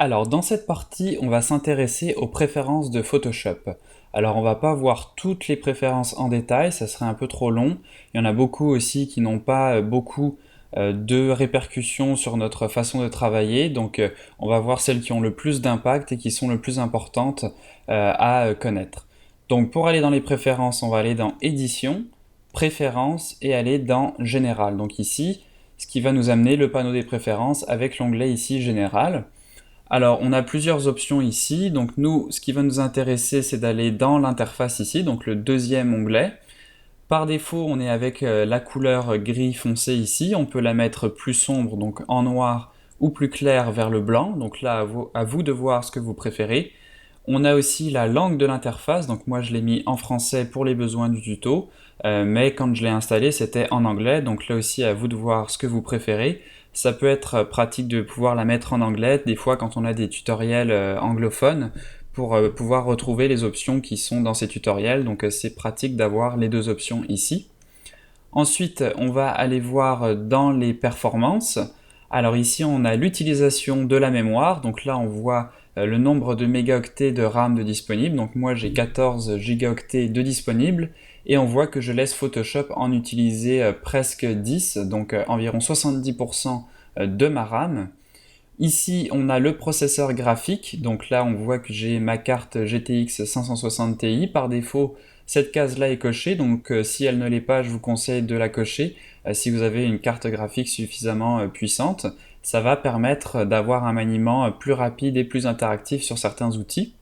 Alors, dans cette partie, on va s'intéresser aux préférences de Photoshop. Alors, on va pas voir toutes les préférences en détail, ça serait un peu trop long. Il y en a beaucoup aussi qui n'ont pas beaucoup de répercussions sur notre façon de travailler. Donc, on va voir celles qui ont le plus d'impact et qui sont le plus importantes à connaître. Donc, pour aller dans les préférences, on va aller dans Édition, Préférences et aller dans Général. Donc ici, ce qui va nous amener le panneau des préférences avec l'onglet ici Général. Alors, on a plusieurs options ici. Donc nous, ce qui va nous intéresser, c'est d'aller dans l'interface ici, donc le deuxième onglet. Par défaut, on est avec la couleur gris foncé ici. On peut la mettre plus sombre, donc en noir, ou plus clair vers le blanc. Donc là, à vous de voir ce que vous préférez. On a aussi la langue de l'interface. Donc moi, je l'ai mis en français pour les besoins du tuto. Mais quand je l'ai installé, c'était en anglais. Donc là aussi, à vous de voir ce que vous préférez. Ça peut être pratique de pouvoir la mettre en anglais, des fois quand on a des tutoriels anglophones, pour pouvoir retrouver les options qui sont dans ces tutoriels. Donc c'est pratique d'avoir les deux options ici. Ensuite, on va aller voir dans les performances. Alors ici, on a l'utilisation de la mémoire. Donc là, on voit le nombre de mégaoctets de RAM de disponible. Donc moi, j'ai 14 gigaoctets de disponible. Et on voit que je laisse Photoshop en utiliser presque 10, donc environ 70% de ma RAM. Ici, on a le processeur graphique. Donc là, on voit que j'ai ma carte GTX 560 Ti. Par défaut, cette case-là est cochée. Donc si elle ne l'est pas, je vous conseille de la cocher. Si vous avez une carte graphique suffisamment puissante, ça va permettre d'avoir un maniement plus rapide et plus interactif sur certains outils.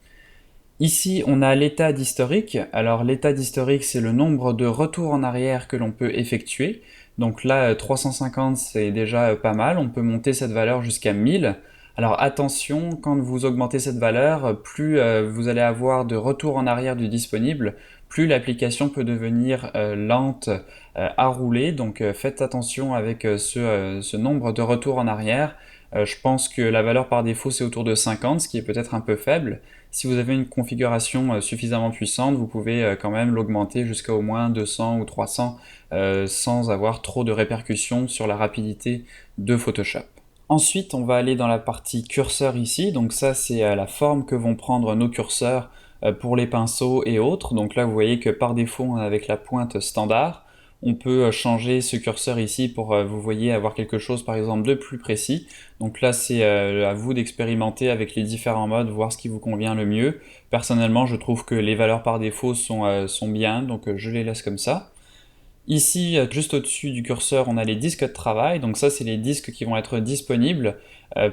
Ici, on a l'état d'historique. Alors l'état d'historique, c'est le nombre de retours en arrière que l'on peut effectuer. Donc là, 350, c'est déjà pas mal. On peut monter cette valeur jusqu'à 1000. Alors attention, quand vous augmentez cette valeur, plus vous allez avoir de retours en arrière du disponible, plus l'application peut devenir lente à rouler. Donc faites attention avec ce nombre de retours en arrière. Je pense que la valeur par défaut, c'est autour de 50, ce qui est peut-être un peu faible. Si vous avez une configuration suffisamment puissante, vous pouvez quand même l'augmenter jusqu'à au moins 200 ou 300 sans avoir trop de répercussions sur la rapidité de Photoshop. Ensuite, on va aller dans la partie curseur ici. Donc ça, c'est la forme que vont prendre nos curseurs pour les pinceaux et autres. Donc là, vous voyez que par défaut, on est avec la pointe standard. On peut changer ce curseur ici pour, vous voyez, avoir quelque chose par exemple de plus précis. Donc là, c'est à vous d'expérimenter avec les différents modes, voir ce qui vous convient le mieux. Personnellement, je trouve que les valeurs par défaut sont bien, donc je les laisse comme ça. Ici, juste au-dessus du curseur, on a les disques de travail. Donc ça, c'est les disques qui vont être disponibles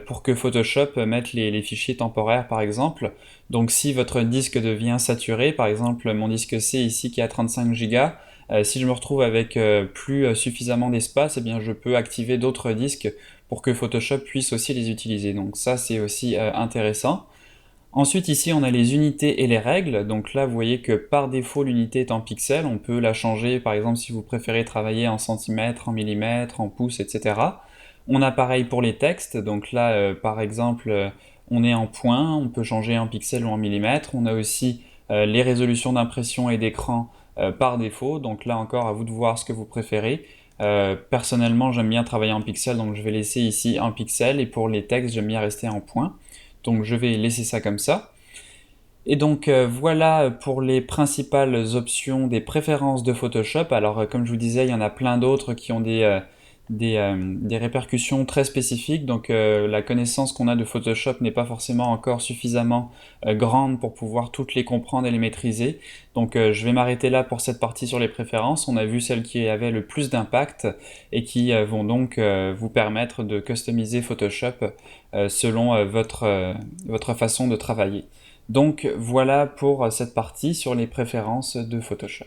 pour que Photoshop mette les fichiers temporaires, par exemple. Donc si votre disque devient saturé, par exemple mon disque C ici qui a 35 Go, si je me retrouve avec plus suffisamment d'espace, eh bien je peux activer d'autres disques pour que Photoshop puisse aussi les utiliser. Donc ça, c'est aussi intéressant. Ensuite ici on a les unités et les règles, donc là vous voyez que par défaut l'unité est en pixels, on peut la changer par exemple si vous préférez travailler en centimètres, en millimètres, en pouces, etc. On a pareil pour les textes, donc là par exemple on est en points, on peut changer en pixels ou en millimètres. On a aussi les résolutions d'impression et d'écran par défaut, donc là encore à vous de voir ce que vous préférez. Personnellement j'aime bien travailler en pixels, donc je vais laisser ici en pixels, et pour les textes j'aime bien rester en points. Donc je vais laisser ça comme ça. Et donc voilà pour les principales options des préférences de Photoshop. Alors comme je vous disais, il y en a plein d'autres qui ont des répercussions très spécifiques. Donc la connaissance qu'on a de Photoshop n'est pas forcément encore suffisamment grande pour pouvoir toutes les comprendre et les maîtriser. Donc je vais m'arrêter là pour cette partie sur les préférences. On a vu celles qui avaient le plus d'impact et qui vont donc vous permettre de customiser Photoshop selon votre façon de travailler. Donc voilà pour cette partie sur les préférences de Photoshop.